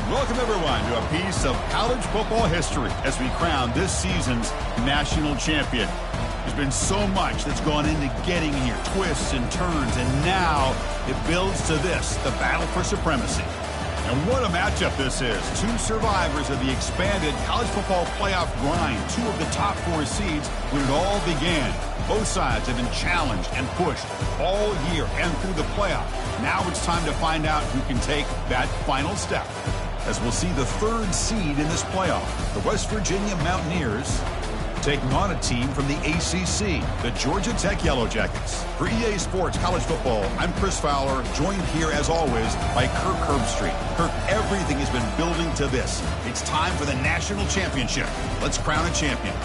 Welcome, everyone, to a piece of college football history as we crown this season's national champion. There's been so much that's gone into getting here, twists and turns, and now it builds to this, the battle for supremacy. And what a matchup this is. Two survivors of the expanded college football playoff grind, two of the top 4 seeds when it all began. Both sides have been challenged and pushed all year and through the playoff. Now it's time to find out who can take that final step, as we'll see the 3rd seed in this playoff, the West Virginia Mountaineers, taking on a team from the ACC, the Georgia Tech Yellow Jackets. For EA Sports College Football, I'm Chris Fowler, joined here as always by Kirk Herbstreit. Kirk, everything has been building to this. It's time for the national championship. Let's crown a champion.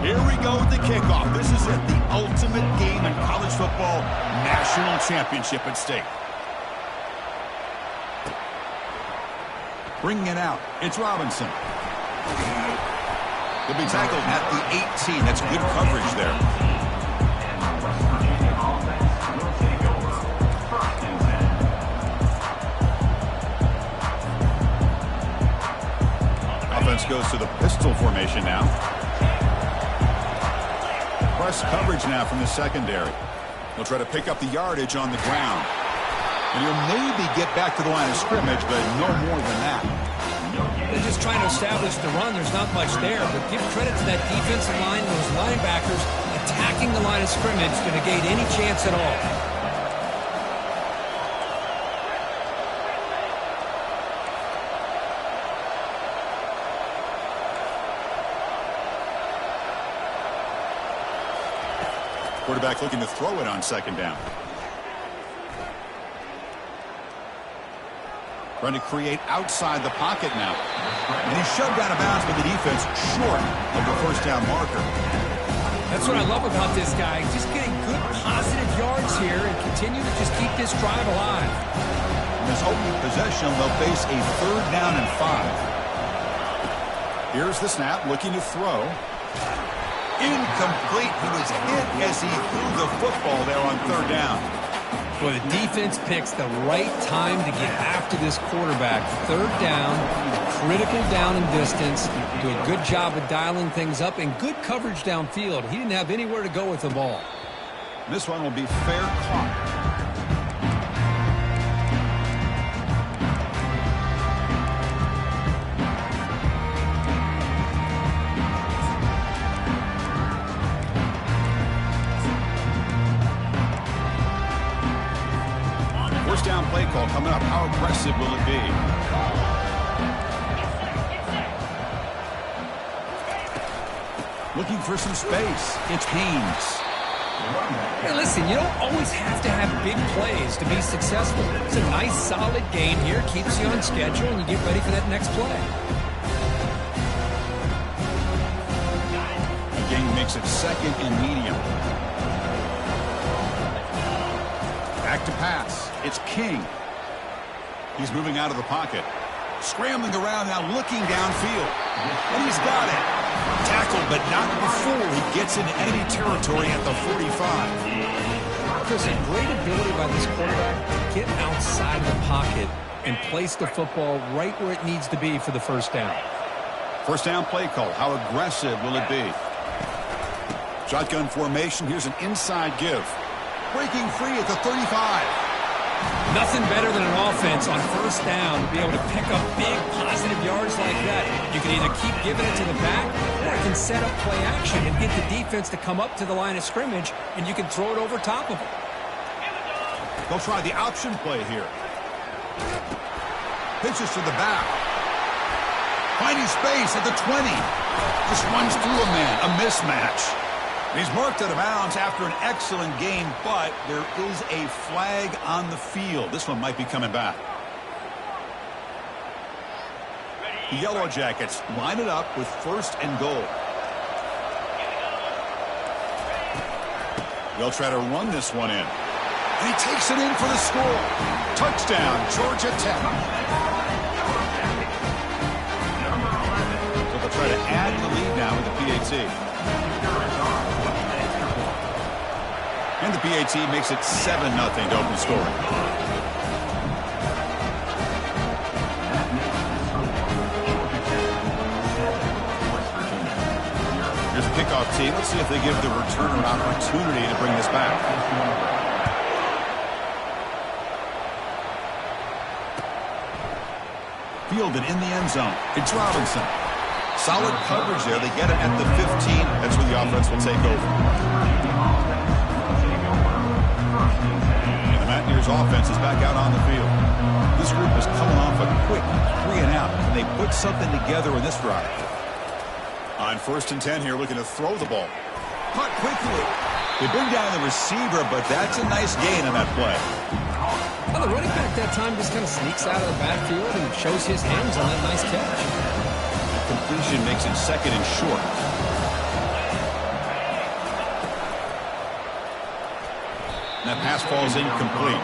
Here we go with the kickoff. This is it, the ultimate game in college football, national championship at stake. Bringing it out, it's Robinson. He'll be tackled at the 18. That's good coverage there. Offense goes to the pistol formation now. Press coverage now from the secondary. He'll try to pick up the yardage on the ground. And he'll maybe get back to the line of scrimmage, but no more than that. They're just trying to establish the run. There's not much there, but give credit to that defensive line and those linebackers attacking the line of scrimmage to negate any chance at all. Quarterback looking to throw it on 2nd down. Trying to create outside the pocket now. And he's shoved out of bounds by the defense short of the 1st down marker. That's what I love about this guy. Just getting good positive yards here and continue to just keep this drive alive. In this opening possession, they'll face a 3rd down and 5. Here's the snap, looking to throw. Incomplete. He was hit as he threw the football there on 3rd down. Well, the defense picks the right time to get after this quarterback. 3rd down, critical down and distance. Do a good job of dialing things up and good coverage downfield. He didn't have anywhere to go with the ball. This one will be fair caught. Down play call coming up. How aggressive will it be? Looking for some space. It's Haynes. Hey, listen, you don't always have to have big plays to be successful. It's a nice, solid game here. Keeps you on schedule, and you get ready for that next play. The game makes it 2nd and medium. Back to pass. It's King. He's moving out of the pocket. Scrambling around now, looking downfield. And he's got it. Tackled, but not before he gets into enemy territory at the 45. There's a great ability by this quarterback to get outside the pocket and place the football right where it needs to be for the 1st down. 1st down play call. How aggressive will it be? Shotgun formation. Here's an inside give. Breaking free at the 35. Nothing better than an offense on 1st down to be able to pick up big positive yards like that. You can either keep giving it to the back or you can set up play action and get the defense to come up to the line of scrimmage, and you can throw it over top of them. They'll try the option play here. Pitches to the back. Finding space at the 20. Just runs through a man. A mismatch. He's marked out of bounds after an excellent game, but there is a flag on the field. This one might be coming back. The Yellow Jackets line it up with 1st and goal. They'll try to run this one in. And he takes it in for the score. Touchdown, Georgia Tech. So they'll try to add the lead now with the PAT. And the PAT makes it 7-0 to open scoring. Here's the kickoff team. Let's see if they give the returner an opportunity to bring this back. Fielded in the end zone. It's Robinson. Solid coverage there. They get it at the 15. That's where the offense will take over. And the Mountaineers offense is back out on the field. This group is coming off a quick 3-and-out. And they put something together in this drive. On 1st and 10 here, looking to throw the ball. Caught quickly. They bring down the receiver, but that's a nice gain on that play. Well, the running back that time just kind of sneaks out of the backfield and shows his hands on that nice catch. Completion makes it 2nd and short. That pass falls incomplete.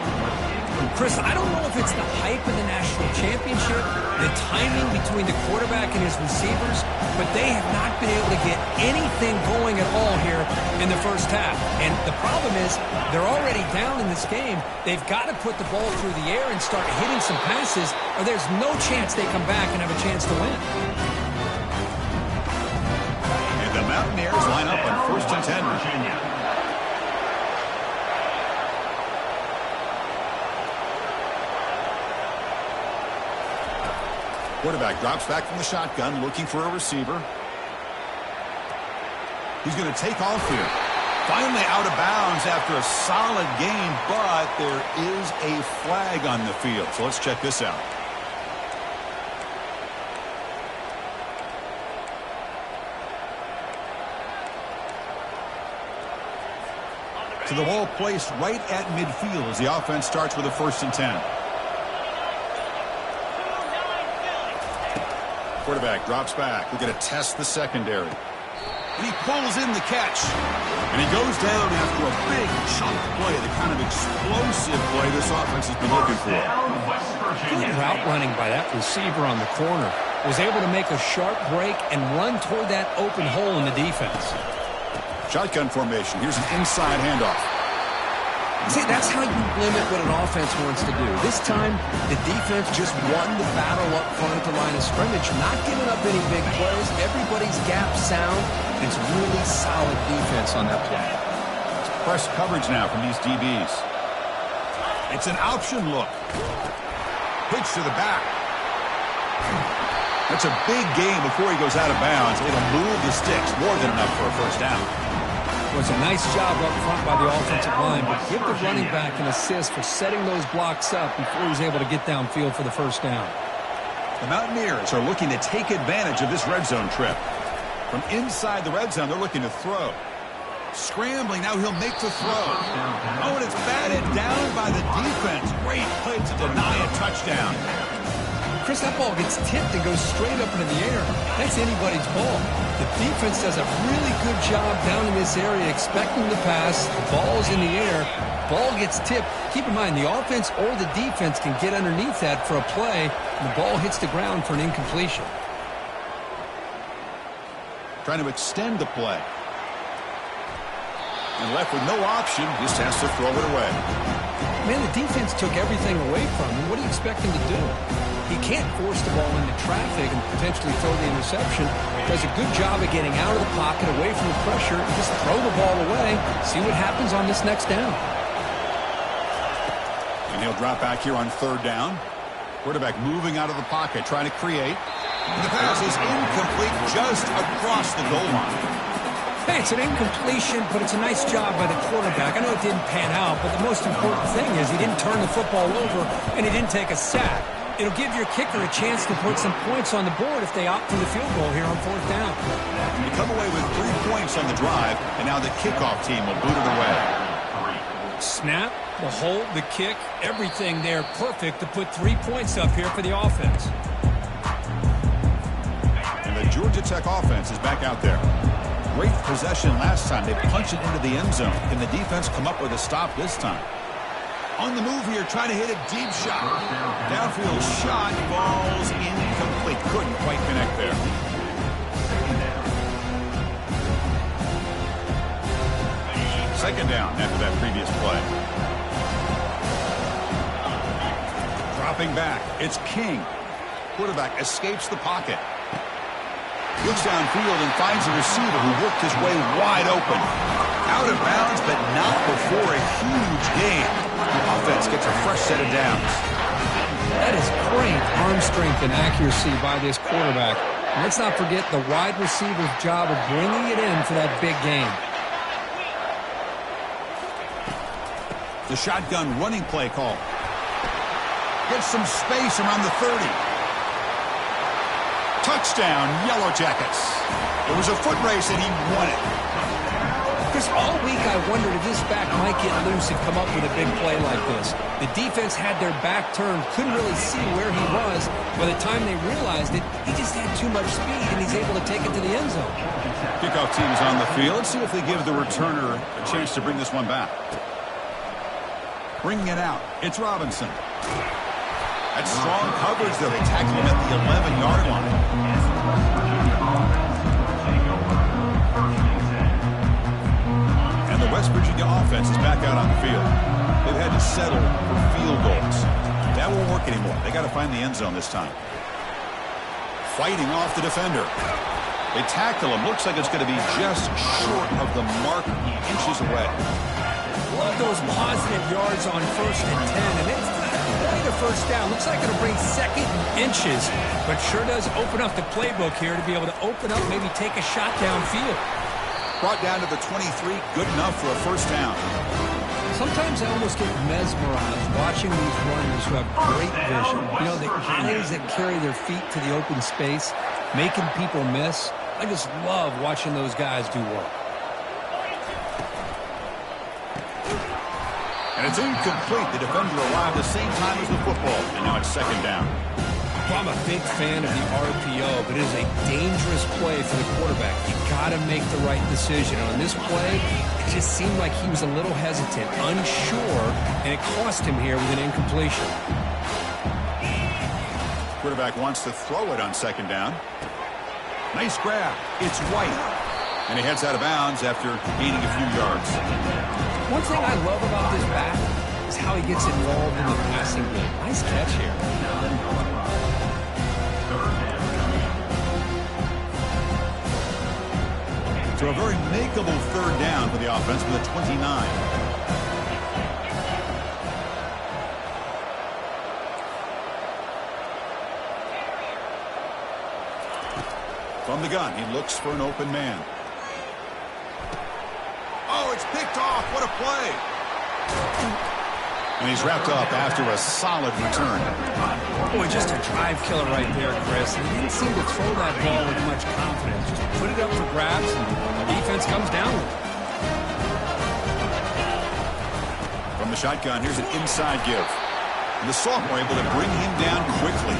Chris, I don't know if it's the hype of the national championship, the timing between the quarterback and his receivers, but they have not been able to get anything going at all here in the first half. And the problem is they're already down in this game. They've got to put the ball through the air and start hitting some passes, or there's no chance they come back and have a chance to win. And the Mountaineers line up on 1st and 10. Quarterback drops back from the shotgun, looking for a receiver. He's going to take off here. Finally out of bounds after a solid game, but there is a flag on the field. So let's check this out. So the ball placed right at midfield as the offense starts with a 1st and 10. Quarterback drops back. We're going to test the secondary. And he pulls in the catch. And he goes down after a big chunk play, the kind of explosive play this offense has been looking for. Good route running by that receiver on the corner. Was able to make a sharp break and run toward that open hole in the defense. Shotgun formation. Here's an inside handoff. See, that's how you limit what an offense wants to do. This time, the defense just won the battle up front at the line of scrimmage, not giving up any big plays. Everybody's gap sound. It's really solid defense on that play. It's press coverage now from these DBs. It's an option look. Pitch to the back. That's a big gain before he goes out of bounds. It'll move the sticks more than enough for a 1st down. It was a nice job up front by the offensive line, but give the running back an assist for setting those blocks up before he's able to get downfield for the 1st down. The Mountaineers are looking to take advantage of this red zone trip. From inside the red zone, they're looking to throw. Scrambling, now he'll make the throw. Oh, and it's batted down by the defense. Great play to deny a touchdown. Chris, that ball gets tipped and goes straight up into the air. That's anybody's ball. The defense does a really good job down in this area expecting the pass. The ball's in the air. Ball gets tipped. Keep in mind, the offense or the defense can get underneath that for a play, and the ball hits the ground for an incompletion. Trying to extend the play. And left with no option, just has to throw it away. Man, the defense took everything away from him. What do you expect him to do? He can't force the ball into traffic and potentially throw the interception. Does a good job of getting out of the pocket, away from the pressure, and just throw the ball away. See what happens on this next down. And he'll drop back here on 3rd down. Quarterback moving out of the pocket, trying to create. And the pass is incomplete just across the goal line. Hey, it's an incompletion, but it's a nice job by the quarterback. I know it didn't pan out, but the most important thing is he didn't turn the football over and he didn't take a sack. It'll give your kicker a chance to put some points on the board if they opt for the field goal here on 4th down. You come away with 3 points on the drive, and now the kickoff team will boot it away. Snap, the hold, the kick, everything there perfect to put 3 points up here for the offense. And the Georgia Tech offense is back out there. Great possession last time. They punched it into the end zone. Can the defense come up with a stop this time? On the move here, trying to hit a deep shot. Downfield shot, falls incomplete. Couldn't quite connect there. second down after that previous play. Dropping back, it's King. Quarterback escapes the pocket. Looks downfield and finds a receiver who worked his way wide open. Out of bounds, but not before a huge gain. The offense gets a fresh set of downs. That is great arm strength and accuracy by this quarterback. And let's not forget the wide receiver's job of bringing it in for that big game. The shotgun running play call. Gets some space around the 30. Touchdown, Yellow Jackets. It was a foot race and he won it. Chris, all week I wondered if this back might get loose and come up with a big play like this. The defense had their back turned, couldn't really see where he was. By the time they realized it, he just had too much speed, and he's able to take it to the end zone. Kickoff team is on the field. Let's see if they give the returner a chance to bring this one back. Bringing it out, it's Robinson. That's strong coverage, though. They tackle him at the 11-yard line. And the West Virginia offense is back out on the field. They've had to settle for field goals. That won't work anymore. They got to find the end zone this time. Fighting off the defender. They tackle him. Looks like it's going to be just short of the mark, inches away. Love those positive yards on 1st and 10, and it's quite a first down. Looks like it'll bring second and inches, but sure does open up the playbook here to be able to open up, maybe take a shot downfield. Brought down to the 23, good enough for a first down. Sometimes I almost get mesmerized watching these runners who have great vision. You know, the guys that carry their feet to the open space, making people miss. I just love watching those guys do work. And it's incomplete. The defender arrived the same time as the football, and now it's second down. Well, I'm a big fan of the RPO, but it is a dangerous play for the quarterback. You got to make the right decision. And on this play, it just seemed like he was a little hesitant, unsure, and it cost him here with an incompletion. Quarterback wants to throw it on second down. Nice grab. It's White. And he heads out of bounds after gaining a few yards. One thing I love about this back is how he gets involved in the passing game. Nice catch here. So a very makeable third down for the offense with a 29. From the gun, he looks for an open man. Oh, it's picked off. What a play. And he's wrapped up after a solid return. Boy, just a drive killer right there, Chris. And he didn't seem to throw that ball with much confidence. Just put it up for grabs, and the defense comes down with it. From the shotgun, here's an inside give. And the sophomore able to bring him down quickly.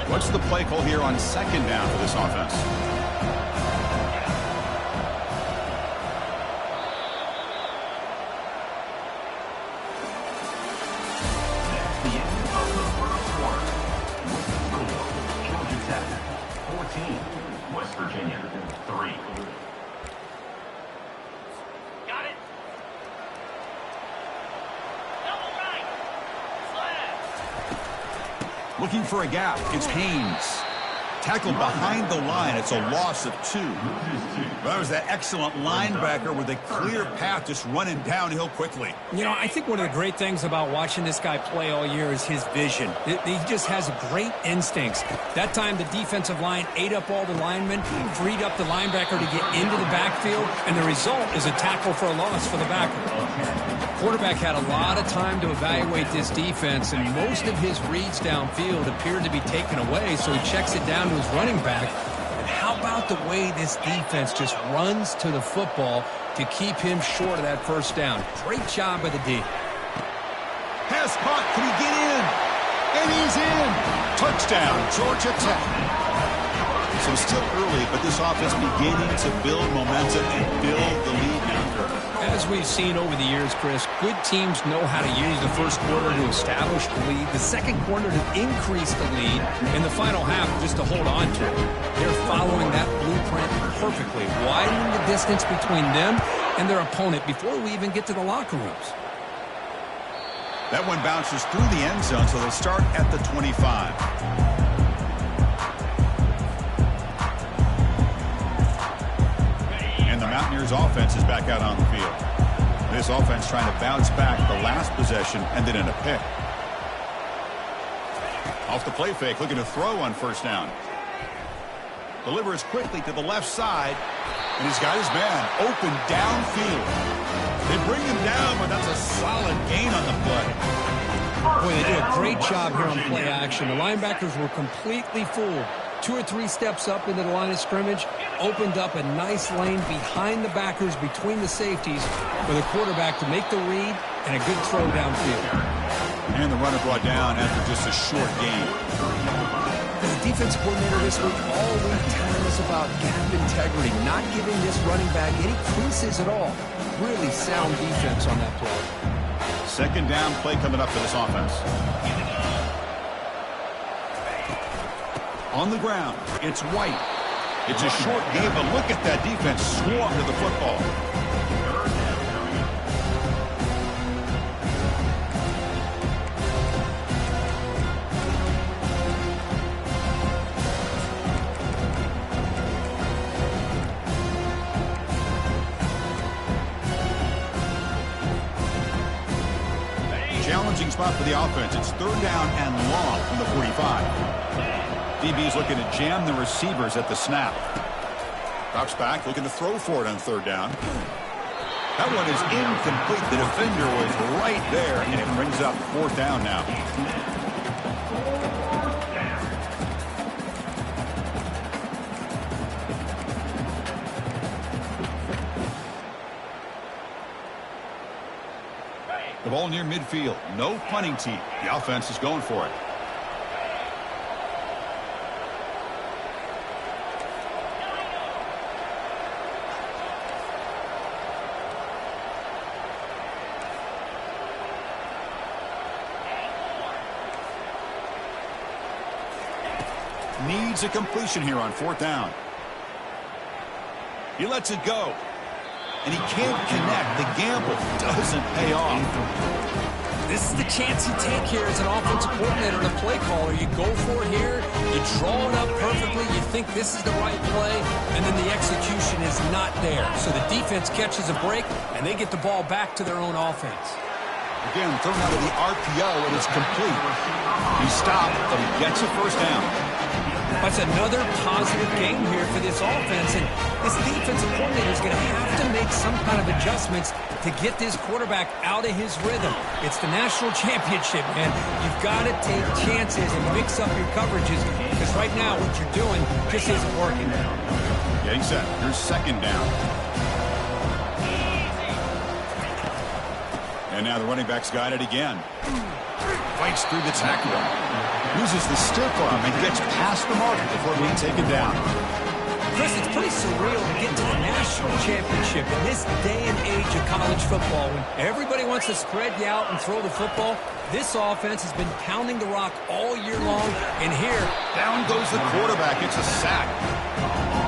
What's the play call here on second down for this offense? The end of the first quarter. Georgia Tech 14, West Virginia 3. Got it. Double right. Slash. Looking for a gap. It's Haynes. Tackled behind the line. It's a loss of 2. That was that excellent linebacker with a clear path just running downhill quickly. You know, I think one of the great things about watching this guy play all year is his vision. He just has great instincts. That time, the defensive line ate up all the linemen, freed up the linebacker to get into the backfield, and the result is a tackle for a loss for the backer. Quarterback had a lot of time to evaluate this defense, and most of his reads downfield appeared to be taken away, so he checks it down to his running back. And how about the way this defense just runs to the football to keep him short of that first down? Great job by the D. Pass caught. Can he get in? And he's in. Touchdown, Georgia Tech. So still early, but this offense beginning to build momentum and build the lead now. As we've seen over the years, Chris, good teams know how to use the first quarter to establish the lead, the second quarter to increase the lead, and the final half just to hold on to it. They're following that blueprint perfectly, widening the distance between them and their opponent before we even get to the locker rooms. That one bounces through the end zone, so they'll start at the 25. And the Mountaineers offense is back out on the field. This offense trying to bounce back the last possession, ended in a pick. Off the play fake, looking to throw on first down. Delivers quickly to the left side, and he's got his man open downfield. They bring him down, but that's a solid gain on the play. Boy, they did a great job here on play action. The linebackers were completely fooled. 2 or 3 steps up into the line of scrimmage, opened up a nice lane behind the backers between the safeties for the quarterback to make the read and a good throw downfield. And the runner brought down after just a short gain. As a defensive coordinator this week, all week telling us about gap integrity, not giving this running back any creases at all. Really sound defense on that play. Second down play coming up for this offense. On the ground, it's White. It's a short game, but look at that defense swarm to the football. Challenging spot for the offense. It's third down and long from the 45. DB's looking to jam the receivers at the snap. Drops back, looking to throw for it on third down. That one is incomplete. The defender was right there, and it brings up fourth down now. The ball near midfield. No punting team. The offense is going for it. Needs a completion here on fourth down. He lets it go. And he can't connect. The gamble doesn't pay off. This is the chance you take here as an offensive coordinator and a play caller. You go for it here. You draw it up perfectly. You think this is the right play. And then the execution is not there. So the defense catches a break, and they get the ball back to their own offense. Again, thrown out of the RPO, and it's complete. He stopped, but he gets a first down. That's another positive game here for this offense, and this defensive coordinator is going to have to make some kind of adjustments to get this quarterback out of his rhythm. It's the national championship, man. You've got to take chances and mix up your coverages, because right now what you're doing just isn't working. Getting set. Here's second down. And now the running back's got it again. Fights through the tackle. Uses the stiff arm and gets past the mark before being taken down. Chris, it's pretty surreal to get to the national championship in this day and age of college football. When everybody wants to spread you out and throw the football, this offense has been pounding the rock all year long. And here, down goes the quarterback. It's a sack.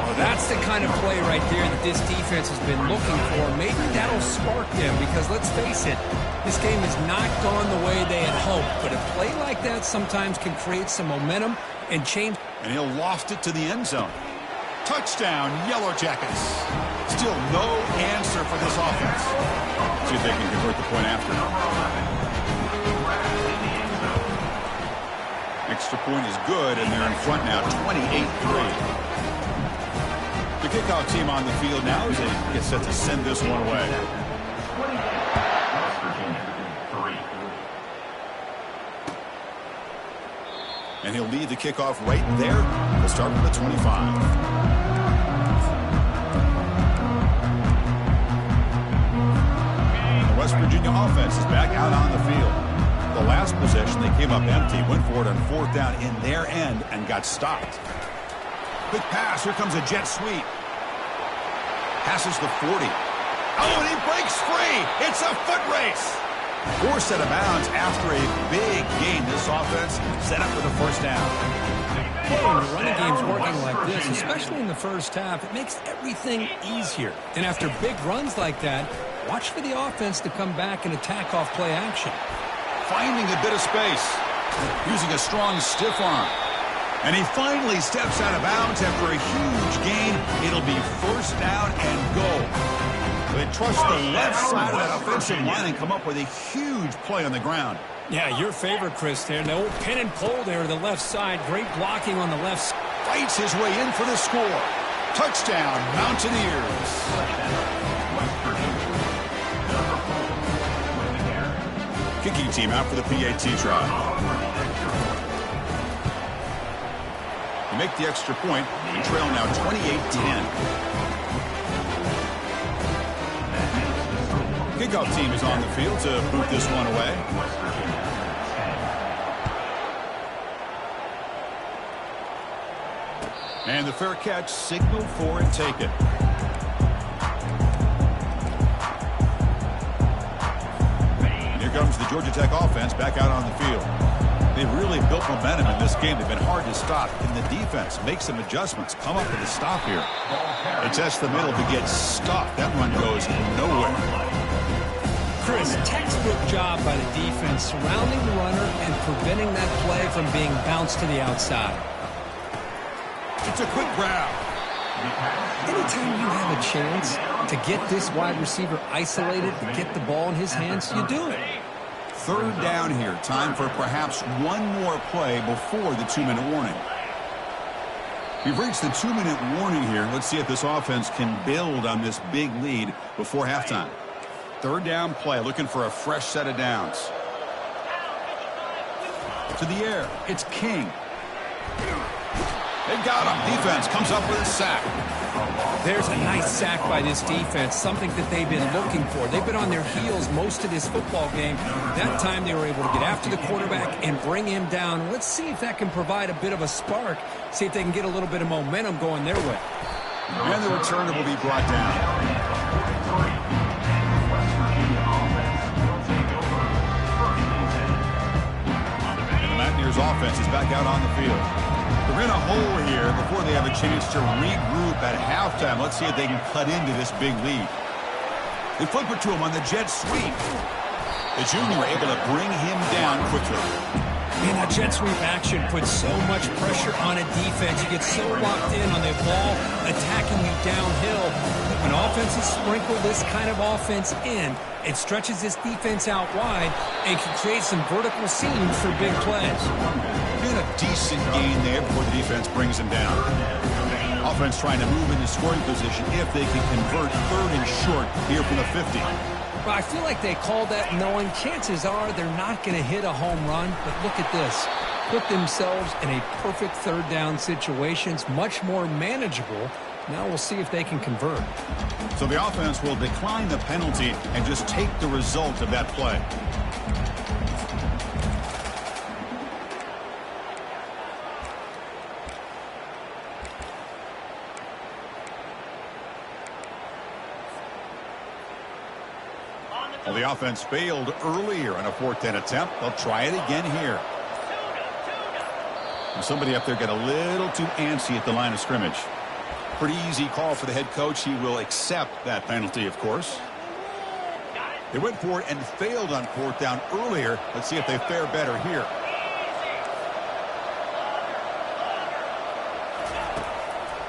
Well, that's the kind of play right there that this defense has been looking for. Maybe that'll spark them because, let's face it, this game has not gone the way they had hoped. But a play like that sometimes can create some momentum and change. And he'll loft it to the end zone. Touchdown, Yellow Jackets. Still no answer for this offense. See if they can convert the point after. Extra point is good, and they're in front now, 28-3. The kickoff team on the field now as they get set to send this one away. West Virginia, 3. And he'll lead the kickoff right there. He'll start with the 25. The West Virginia offense is back out on the field. The last possession, they came up empty, went for it on fourth down in their end and got stopped. Quick pass. Here comes a jet sweep. Passes the 40. Oh, and he breaks free. It's a foot race. Forced out of bounds after a big gain. This offense set up for the first down. Well, when the running game's working like this, especially in the first half, it makes everything easier. And after big runs like that, watch for the offense to come back and attack off play action. Finding a bit of space. Using a strong stiff arm. And he finally steps out of bounds after a huge gain. It'll be first down and goal. They trust the left side of that offensive line and come up with a huge play on the ground. Yeah, your favorite, Chris, there. The old pin and pull there to the left side. Great blocking on the left side. Fights his way in for the score. Touchdown, Mountaineers. Kicking team out for the PAT try. You make the extra point. You trail now 28-10. Kickoff team is on the field to boot this one away. And the fair catch signaled for and taken. And here comes the Georgia Tech offense back out on the field. They've really built momentum in this game. They've been hard to stop. Can the defense make some adjustments? Come up with a stop here. They test the middle to get stopped. That run goes nowhere. Chris, textbook job by the defense surrounding the runner and preventing that play from being bounced to the outside. It's a quick grab. Anytime you have a chance to get this wide receiver isolated and get the ball in his hands, you do it. Third down here. Time for perhaps one more play before the 2-minute warning. We've reached the 2-minute warning here. Let's see if this offense can build on this big lead before halftime. Third down play, looking for a fresh set of downs. To the air, it's King. They've got him. Defense comes up with a sack. There's a nice sack by this defense, something that they've been looking for. They've been on their heels most of this football game. That time they were able to get after the quarterback and bring him down. Let's see if that can provide a bit of a spark, see if they can get a little bit of momentum going their way. And the returner will be brought down. And the Mountaineers offense is back out on the field. They're in a hole here before they have a chance to regroup at halftime. Let's see if they can cut into this big lead. They flip it to him on the jet sweep. The junior able to bring him down quickly. Man, that jet sweep action puts so much pressure on a defense. You get so locked in on the ball attacking you downhill. When offenses sprinkle this kind of offense in, it stretches this defense out wide and can create some vertical seams for big plays. And a decent gain there before the defense brings him down. Offense trying to move into scoring position if they can convert third and short here from the 50. Well, I feel like they called that knowing chances are they're not going to hit a home run. But look at this. Put themselves in a perfect third down situation. It's much more manageable. Now we'll see if they can convert. So the offense will decline the penalty and just take the result of that play. Well, the offense failed earlier on a 4th and attempt. They'll try it again here. And somebody up there got a little too antsy at the line of scrimmage. Pretty easy call for the head coach. He will accept that penalty, of course. They went for it and failed on 4th down earlier. Let's see if they fare better here.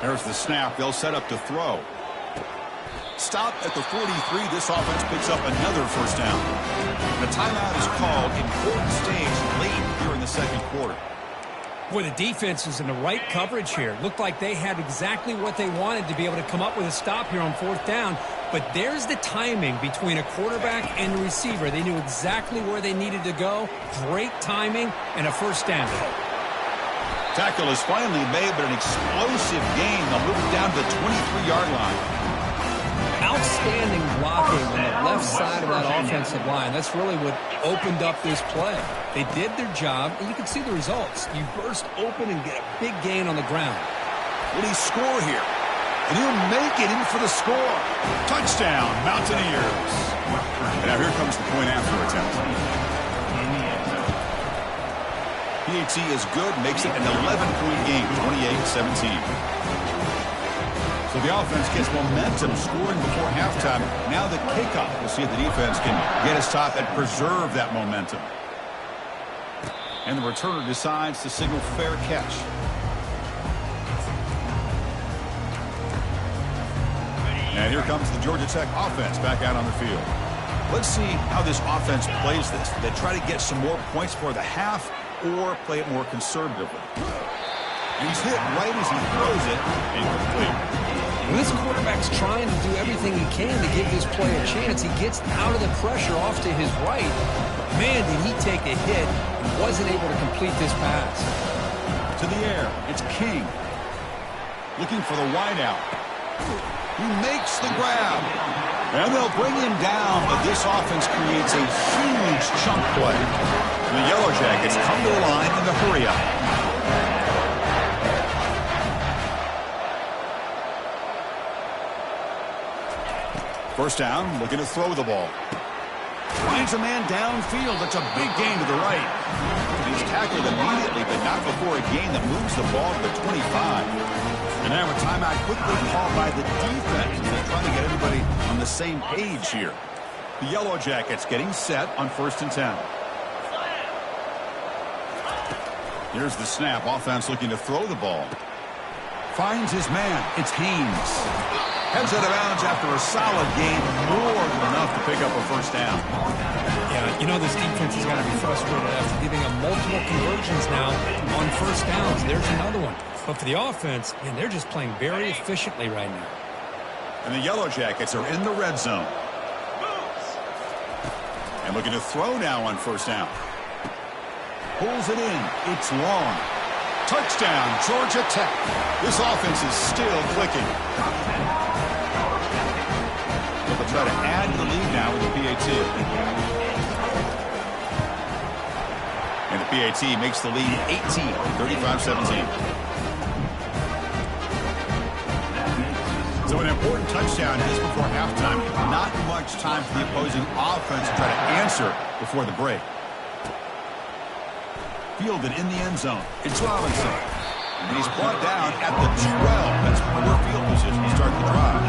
There's the snap. They'll set up to throw. Stop at the 43. This offense picks up another first down. The timeout is called. Important stage late here in the second quarter. Boy, the defense is in the right coverage here. Looked like they had exactly what they wanted to be able to come up with a stop here on 4th down. But there's the timing between a quarterback and the receiver. They knew exactly where they needed to go. Great timing and a first down. Tackle is finally made, but an explosive gain. They'll move it down to the 23-yard line. Outstanding blocking on the left side of that offensive line. That's really what opened up this play. They did their job, and you can see the results. You burst open and get a big gain on the ground. Will he score here? And he'll make it in for the score. Touchdown, Mountaineers. And now here comes the point after attempt. PAT is good, makes it an 11-point game, 28-17. So the offense gets momentum, scoring before halftime. Now the kickoff. We'll see if the defense can get a stop and preserve that momentum. And the returner decides to signal fair catch. And here comes the Georgia Tech offense back out on the field. Let's see how this offense plays this. They try to get some more points for the half or play it more conservatively. And he's hit right as he throws it, incomplete. When this quarterback's trying to do everything he can to give this play a chance, he gets out of the pressure off to his right. But man, did he take a hit and wasn't able to complete this pass. To the air, it's King. Looking for the wideout. He makes the grab. And they'll bring him down, but this offense creates a huge chunk play. And the Yellow Jackets come to the line in the hurry-up. First down, looking to throw the ball. Finds a man downfield. That's a big gain to the right. He's tackled immediately, but not before a gain that moves the ball to the 25. And now a timeout quickly called by the defense. They're trying to get everybody on the same page here. The Yellow Jackets getting set on 1st and 10. Here's the snap. Offense looking to throw the ball. Finds his man. It's Haynes. Heads out of bounds after a solid gain. More than enough to pick up a first down. Yeah, you know this defense has got to be frustrated after giving them multiple conversions now on first downs. There's another one. But for the offense, man, they're just playing very efficiently right now. And the Yellow Jackets are in the red zone. And looking to throw now on first down. Pulls it in. It's long. Touchdown, Georgia Tech. This offense is still clicking. But they'll try to add to the lead now with the PAT. And the PAT makes the lead 18, 35-17. So an important touchdown just before halftime. Not much time for the opposing offense to try to answer before the break. Fielded in the end zone. It's Robinson. And he's brought down at the 12. That's poor field position to start the drive.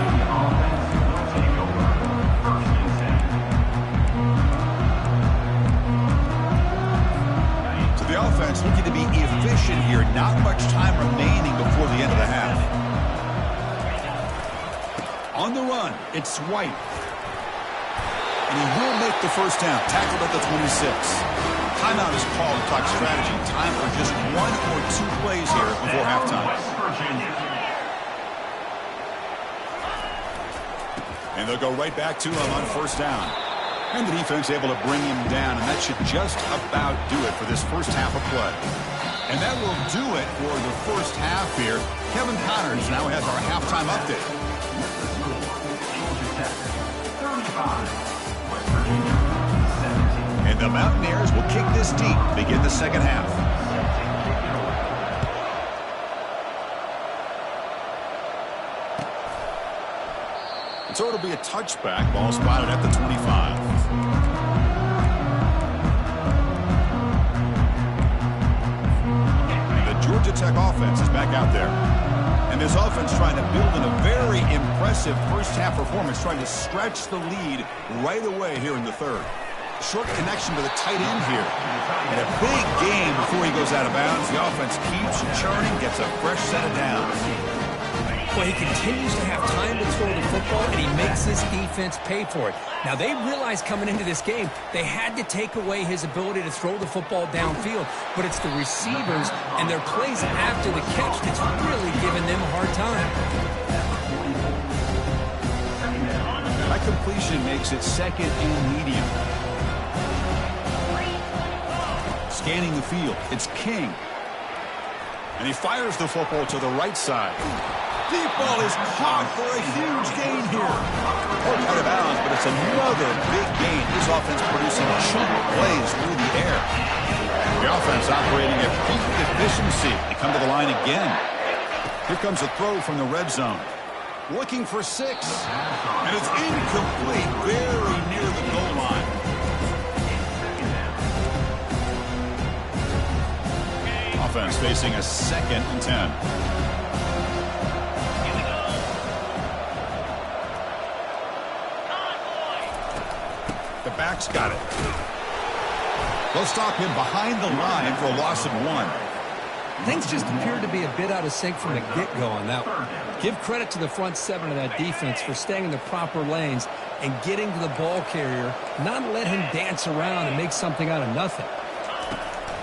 So the offense looking to be efficient here. Not much time remaining before the end of the half. On the run, it's White. And he will make the first down. Tackled at the 26. Timeout is called to talk strategy. Time for just 1 or 2 plays here before halftime. And they'll go right back to him on first down. And the defense able to bring him down, and that should just about do it for this first half of play. And that will do it for the first half here. Kevin Connors now has our halftime update. And the Mountaineers will kick this deep, begin the second half. And so it'll be a touchback, ball spotted at the 25. The Georgia Tech offense is back out there. And this offense trying to build in a very impressive first half performance, trying to stretch the lead right away here in the third. Short connection to the tight end here. And a big game before he goes out of bounds. The offense keeps churning, gets a fresh set of downs. Well, he continues to have time to throw the football, and he makes his defense pay for it. Now, they realized coming into this game they had to take away his ability to throw the football downfield, but it's the receivers and their plays after the catch that's really giving them a hard time. That completion makes it second and medium. Scanning the field, it's King. And he fires the football to the right side. Deep ball is caught for a huge gain here. Out of bounds, but it's another big gain. This offense producing chunk plays through the air. The offense operating at peak efficiency. They come to the line again. Here comes a throw from the red zone. looking for 6. And it's incomplete, very near the goal line. Offense facing a 2nd and 10. The back's got it. They'll stop him behind the line for a loss of 1. Things just appeared to be a bit out of sync from the get-go on that one. Give credit to the front 7 of that defense for staying in the proper lanes and getting to the ball carrier, not let him dance around and make something out of nothing.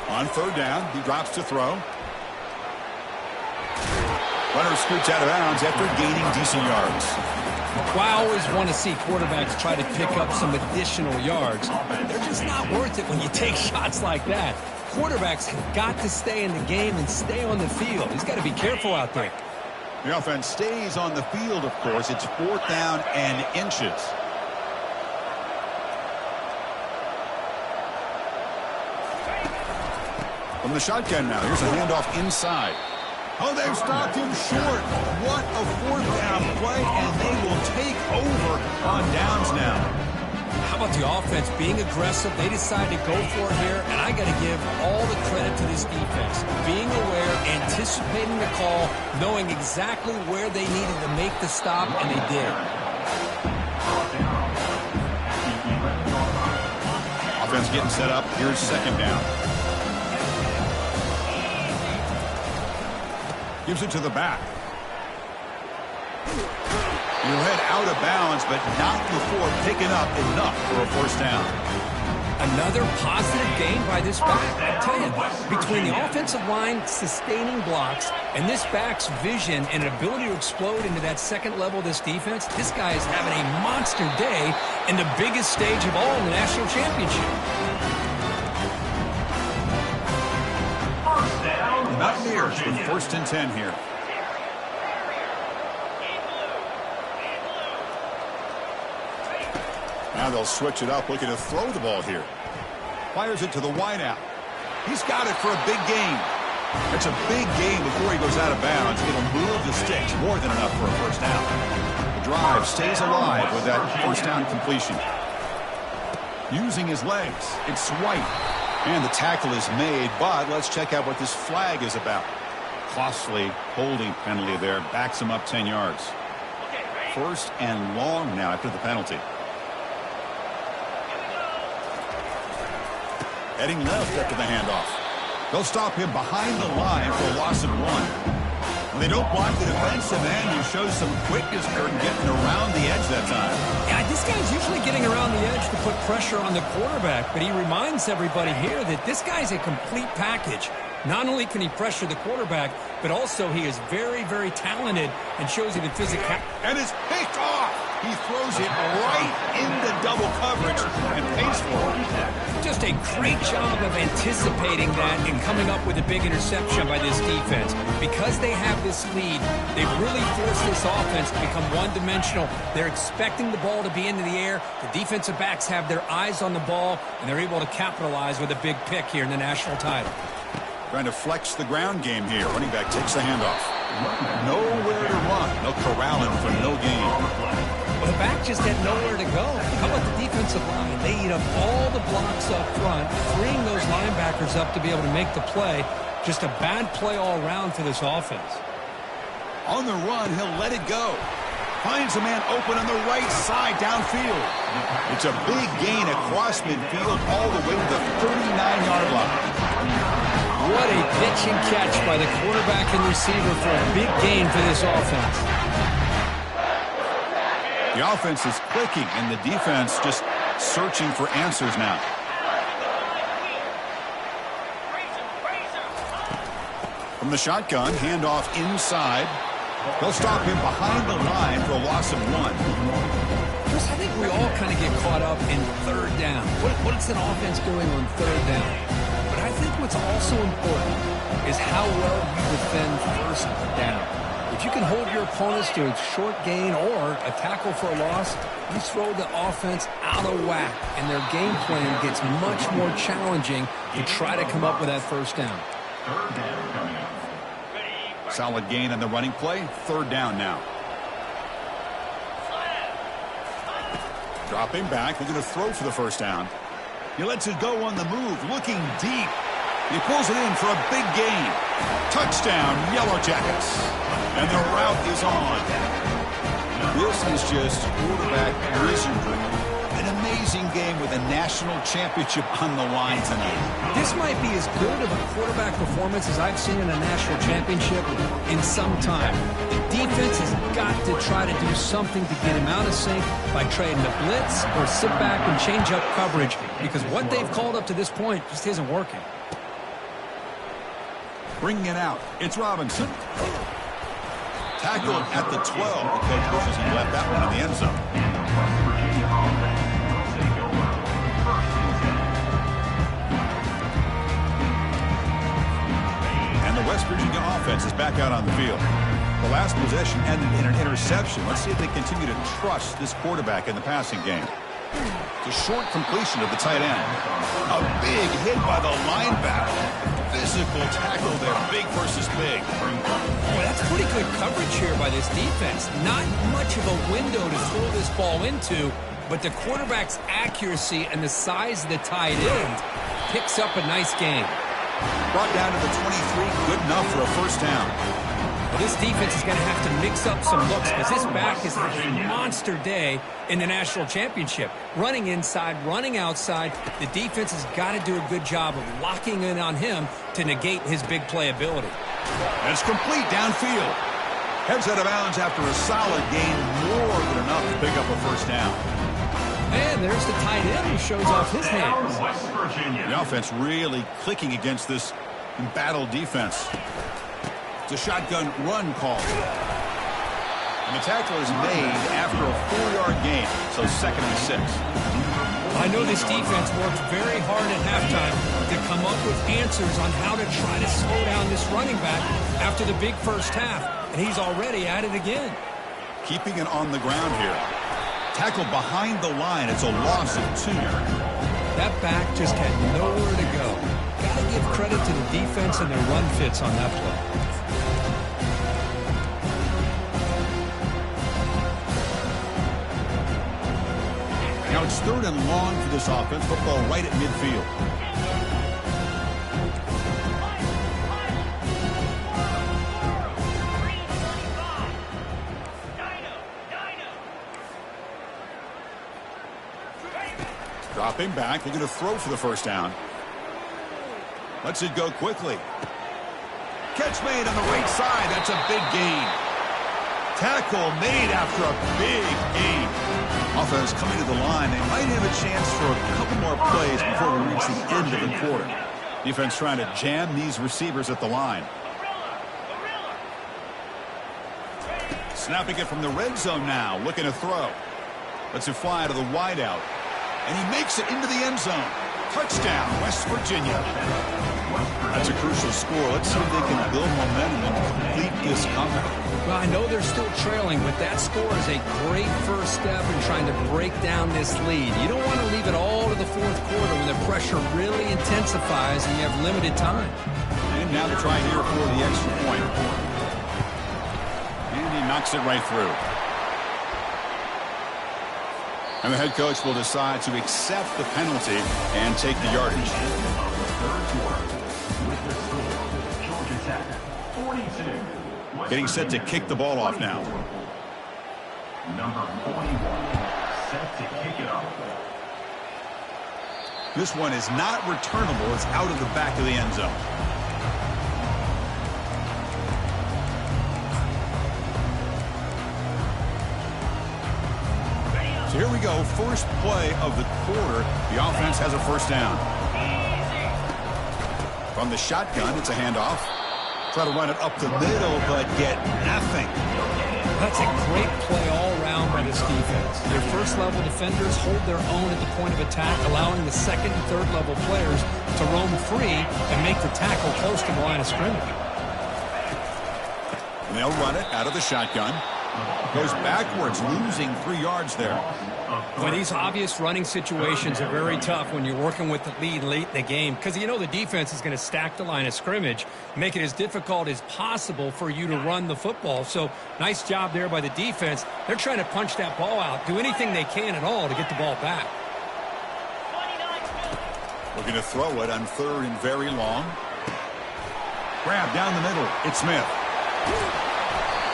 On 3rd down, he drops to throw. Runner scoots out of bounds after gaining decent yards. Well, I always want to see quarterbacks try to pick up some additional yards. They're just not worth it when you take shots like that. Quarterbacks have got to stay in the game and stay on the field. He's got to be careful out there. The offense stays on the field, of course. It's 4th down and inches. From the shotgun now, here's a handoff inside. Oh, they've stopped him short. What a 4th down play, and they will take over on downs now. How about the offense being aggressive? They decide to go for it here, and I got to give all the credit to this defense. Being aware, anticipating the call, knowing exactly where they needed to make the stop, and they did. Offense getting set up. Here's 2nd down. Gives it to the back. He'll head out of bounds, but not before picking up enough for a 1st down. Another positive gain by this back. I'll tell you, between the offensive line sustaining blocks and this back's vision and ability to explode into that 2nd level of this defense, this guy is having a monster day in the biggest stage of all in the national championship. Mountaineers with 1st and 10 here. Now they'll switch it up, looking to throw the ball here. Fires it to the wideout. He's got it for a big gain. It's a big gain before he goes out of bounds. It'll move the sticks, more than enough for a 1st down. The drive stays alive with that 1st down completion. Using his legs, it's White. And the tackle is made, but let's check out what this flag is about. Costly holding penalty there. Backs him up 10 yards. 1st and long now after the penalty. Heading left after the handoff. They'll stop him behind the line for a loss of 1. When they don't block the defensive end, he shows some quickness, Kurt, getting around the edge that time. Yeah, this guy's usually getting around the edge to put pressure on the quarterback, but he reminds everybody here that this guy's a complete package. Not only can he pressure the quarterback, but also he is very, very talented and shows it in physical. And it's picked off. He throws it right into double coverage and pays for it. Just a great job of anticipating that and coming up with a big interception by this defense. Because they have this lead, they've really forced this offense to become one-dimensional. They're expecting the ball to be into the air. The defensive backs have their eyes on the ball, and they're able to capitalize with a big pick here in the national title. Trying to flex the ground game here. Running back takes the handoff. Nowhere to run. They'll corral him for no gain. Well, the back just had nowhere to go. How about the defensive line? They eat up all the blocks up front, freeing those linebackers up to be able to make the play. Just a bad play all around for this offense. On the run, he'll let it go. Finds a man open on the right side downfield. It's a big gain across midfield all the way to the 39-yard line. What a pitch and catch by the quarterback and receiver for a big gain for this offense. The offense is clicking, and the defense just searching for answers now. From the shotgun, handoff inside. They'll stop him behind the line for a loss of 1. Chris, I think we all kind of get caught up in 3rd down. What's an offense doing on 3rd down? But I think what's also important is how well you defend 1st down. If you can hold your opponents to a short gain or a tackle for a loss, you throw the offense out of whack, and their game plan gets much more challenging to try to come up with that 1st down. 3rd down coming up. Solid gain on the running play. 3rd down now. Dropping back, looking to throw for the first down. He lets it go on the move, looking deep. He pulls it in for a big gain. Touchdown, Yellow Jackets. And the route is on. This is just quarterback wizardry. An amazing game with a national championship on the line tonight. This might be as good of a quarterback performance as I've seen in a national championship in some time. The defense has got to try to do something to get him out of sync by trading the blitz or sit back and change up coverage, because what they've called up to this point just isn't working. Bringing it out, it's Robinson. Tackled at the 12. The coach wishes he left that one in the end zone. And the West Virginia offense is back out on the field. The last possession ended in an interception. Let's see if they continue to trust this quarterback in the passing game. It's a short completion of the tight end. A big hit by the linebacker. Physical tackle there, big versus big. Boy, that's pretty good coverage here by this defense. Not much of a window to throw this ball into, but the quarterback's accuracy and the size of the tight end picks up a nice gain. Brought down to the 23, good enough for a first down. Well, this defense is going to have to mix up some looks, because this back is having a monster day in the national championship. Running inside, running outside. The defense has got to do a good job of locking in on him to negate his big play ability. And it's complete downfield. Heads out of bounds after a solid gain, more than enough to pick up a first down. And there's the tight end who shows off his hands. The offense really clicking against this embattled defense. It's a shotgun run call. And the tackle is made after a 4-yard gain, so 2nd and 6. I know this defense worked very hard at halftime to come up with answers on how to try to slow down this running back after the big first half, and he's already at it again. Keeping it on the ground here. Tackle behind the line. It's a loss of 2. That back just had nowhere to go. Got to give credit to the defense and their run fits on that play. Now it's 3rd and long for this offense. Football right at midfield. Dropping back, looking to throw for the first down. Lets it go quickly. Catch made on the right side. That's a big gain. Tackle made after a big gain. Offense coming to the line. They might have a chance for a couple more plays before we reach the end of the quarter. Defense trying to jam these receivers at the line. Snapping it from the red zone now. Looking to throw. Lets it fly to the wideout. And he makes it into the end zone. Touchdown, West Virginia. That's a crucial score. Let's see if they can build momentum and complete this comeback. Well, I know they're still trailing, but that score is a great first step in trying to break down this lead. You don't want to leave it all to the 4th quarter when the pressure really intensifies and you have limited time. And now they're trying here for the extra point. And he knocks it right through. And the head coach will decide to accept the penalty and take the yardage. Getting set to kick the ball off now. Number 41, set to kick it off. This one is not returnable. It's out of the back of the end zone. So here we go. First play of the quarter. The offense has a first down. From the shotgun, it's a handoff. Try to run it up the middle, but get nothing. That's a great play all around by this defense. Their first-level defenders hold their own at the point of attack, allowing the second and third-level players to roam free and make the tackle close to the line of scrimmage. And they'll run it out of the shotgun. Goes backwards, losing 3 yards there. Well, these obvious running situations are very tough when you're working with the lead late in the game because you know the defense is going to stack the line of scrimmage, make it as difficult as possible for you to run the football. So nice job there by the defense. They're trying to punch that ball out, do anything they can at all to get the ball back. Looking to throw it on 3rd and very long. Grab down the middle. It's Smith.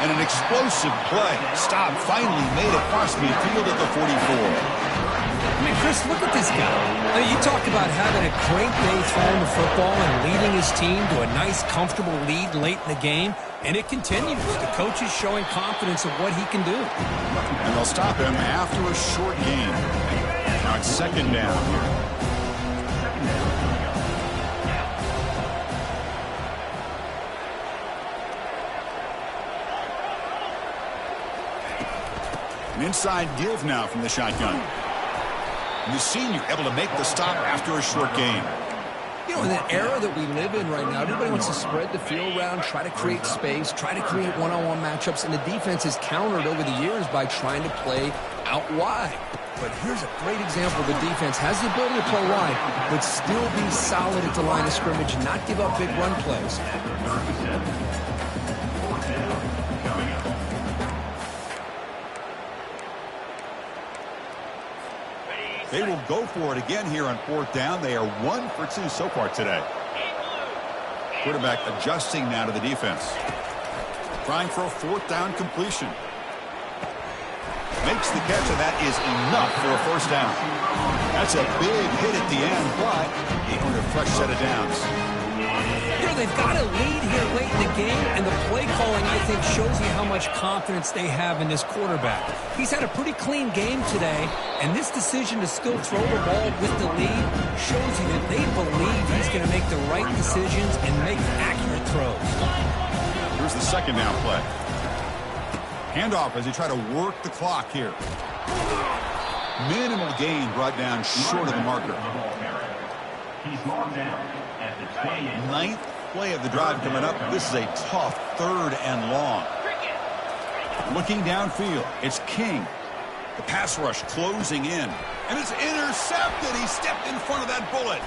And an explosive play. Stop finally made it across midfield at the 44. I mean, Chris, look at this guy. I mean, you talk about having a great day throwing the football and leading his team to a nice, comfortable lead late in the game, and it continues. The coach is showing confidence of what he can do. And they'll stop him after a short gain. Now it's 2nd down here. An inside give now from the shotgun. And the senior able to make the stop after a short gain. You know, in the era that we live in right now, everybody wants to spread the field around, try to create space, try to create one-on-one matchups, and the defense is countered over the years by trying to play out wide. But here's a great example. The defense has the ability to play wide, but still be solid at the line of scrimmage and not give up big run plays. They will go for it again here on 4th down. They are 1 for 2 so far today. Quarterback adjusting now to the defense. Trying for a 4th down completion. Makes the catch, and that is enough for a 1st down. That's a big hit at the end, but he earned a fresh set of downs. You know, they've got a lead here late in the game, and the play calling, I think, shows you how much confidence they have in this quarterback. He's had a pretty clean game today, and this decision to still throw the ball with the lead shows you that they believe he's going to make the right decisions and make accurate throws. Here's the 2nd down play. Handoff as he tried to work the clock here. Minimal gain brought down short of the marker. He's marked down at the 28. 9th play of the drive coming up. This is a tough 3rd and long. Looking downfield, it's King. The pass rush closing in. And it's intercepted. He stepped in front of that bullet.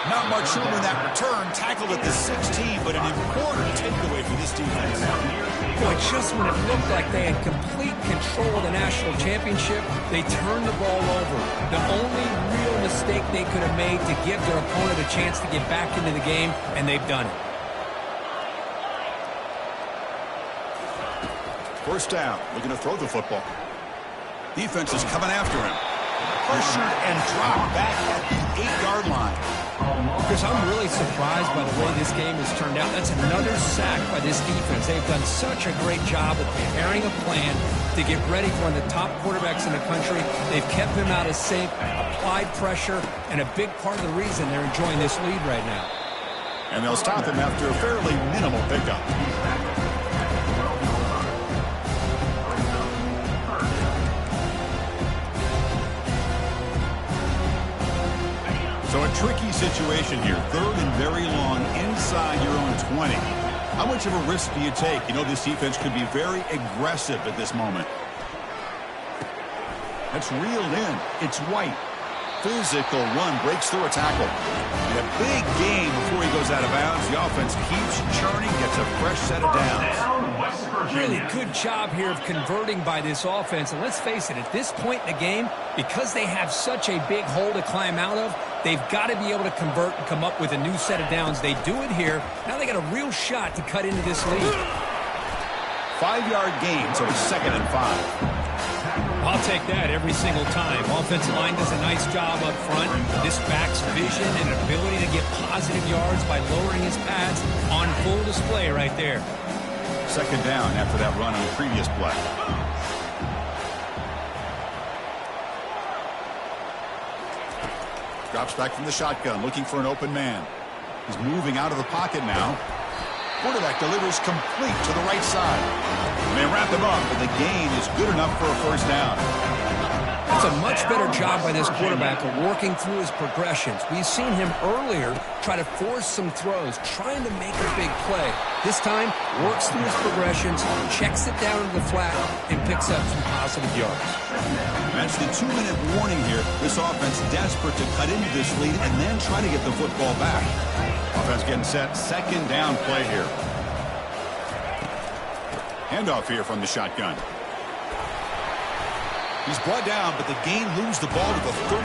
Not much room in that return. Tackled at the 16, but an important takeaway for this defense. Boy, just when it looked like they had complete control of the national championship, they turned the ball over. The only real mistake they could have made to give their opponent a chance to get back into the game, and they've done it. 1st down, looking to throw the football. Defense is coming after him. Pressured and dropped back at the 8-yard line. Chris, I'm really surprised by the way this game has turned out. That's another sack by this defense. They've done such a great job of preparing a plan to get ready for one of the top quarterbacks in the country. They've kept him out of sync, applied pressure, and a big part of the reason they're enjoying this lead right now. And they'll stop him after a fairly minimal pickup. So a tricky situation here. 3rd and very long inside your own 20. How much of a risk do you take? You know this defense could be very aggressive at this moment. That's reeled in. It's White. Physical run breaks through a tackle. And a big gain before he goes out of bounds. The offense keeps churning, gets a fresh set of downs. Really good job here of converting by this offense. And let's face it, at this point in the game, because they have such a big hole to climb out of, they've got to be able to convert and come up with a new set of downs. They do it here. Now they got a real shot to cut into this lead. 5-yard gain, so it's 2nd and 5. I'll take that every single time. Offensive line does a nice job up front. This back's vision and ability to get positive yards by lowering his pads on full display right there. 2nd down after that run on the previous play. Drops back from the shotgun, looking for an open man. He's moving out of the pocket now. Quarterback delivers complete to the right side. And they wrap him up, but the gain is good enough for a 1st down. It's a much better job by this quarterback of working through his progressions. We've seen him earlier try to force some throws, trying to make a big play. This time, works through his progressions, checks it down to the flat, and picks up some positive yards. That's the 2-minute warning here. This offense desperate to cut into this lead and then try to get the football back. Offense getting set. Second down play here. Handoff here from the shotgun. He's brought down, but the game moves the ball to the 39.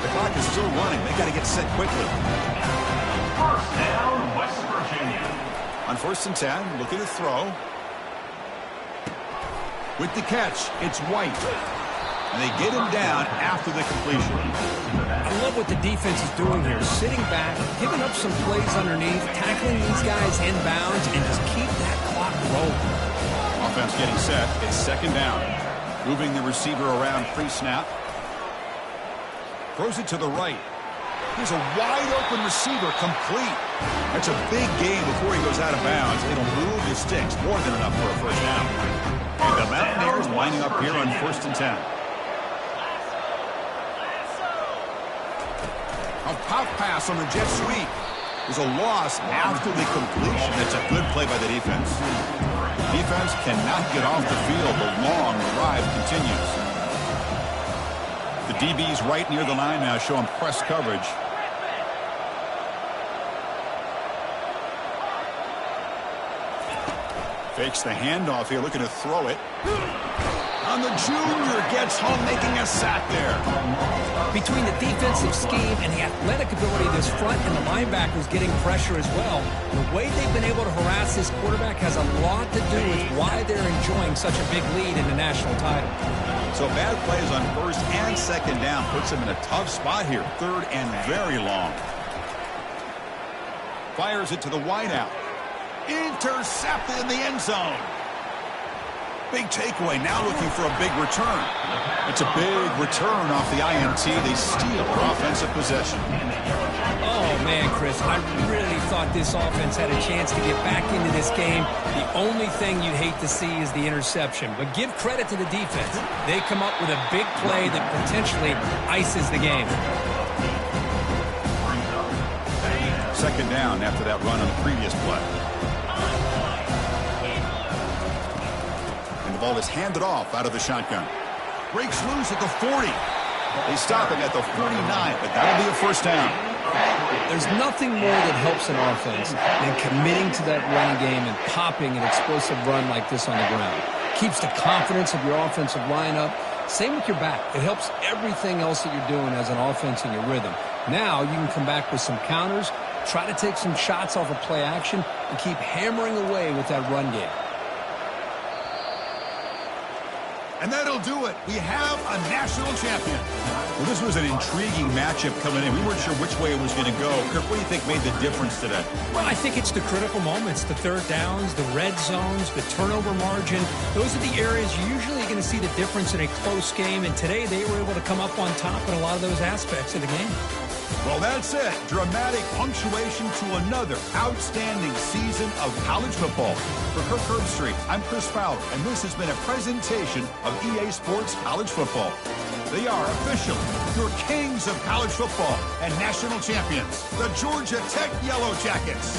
The clock is still running. They got to get set quickly. First down, West Virginia. On 1st and 10, looking to throw. With the catch, it's White. And they get him down after the completion. I love what the defense is doing here. Sitting back, giving up some plays underneath, tackling these guys in bounds, and just keep that clock rolling. Offense getting set. It's second down. Moving the receiver around pre-snap. Throws it to the right. Here's a wide-open receiver, complete. That's a big gain before he goes out of bounds. It'll move the sticks, more than enough for a first down. And the Mountaineers lining up here on 1st and 10. A pop pass on the jet sweep. There's a loss after the completion. That's a good play by the defense. Defense cannot get off the field. The long drive continues. The DB's right near the line now, showing press coverage. Fakes the handoff here, looking to throw it. And the junior gets home, making a sack there. Between the defensive scheme and the athletic ability of this front and the linebackers getting pressure as well, the way they've been able to harass this quarterback has a lot to do with why they're enjoying such a big lead in the national title. So bad plays on 1st and 2nd down puts them in a tough spot here. 3rd and very long. Fires it to the wideout. Intercepted in the end zone. Big takeaway, now looking for a big return. It's a big return off the INT. They steal their offensive possession. Oh, man, Chris, I really thought this offense had a chance to get back into this game. The only thing you'd hate to see is the interception. But give credit to the defense. They come up with a big play that potentially ices the game. Second down after that run on the previous play. The ball is handed off out of the shotgun. Breaks loose at the 40. They stop him at the 49, but that'll be a first down. There's nothing more that helps an offense than committing to that running game and popping an explosive run like this on the ground. Keeps the confidence of your offensive lineup. Same with your back. It helps everything else that you're doing as an offense in your rhythm. Now you can come back with some counters, try to take some shots off of play action, and keep hammering away with that run game. And that'll do it. We have a national champion. Well, this was an intriguing matchup coming in. We weren't sure which way it was going to go. Kirk, what do you think made the difference today? Well, I think it's the critical moments, the third downs, the red zones, the turnover margin. Those are the areas you're usually going to see the difference in a close game. And today they were able to come up on top in a lot of those aspects of the game. Well, that's it. Dramatic punctuation to another outstanding season of college football. For Kirk Herbstreit, I'm Chris Fowler, and this has been a presentation of EA Sports College Football. They are official, your kings of college football and national champions, the Georgia Tech Yellow Jackets.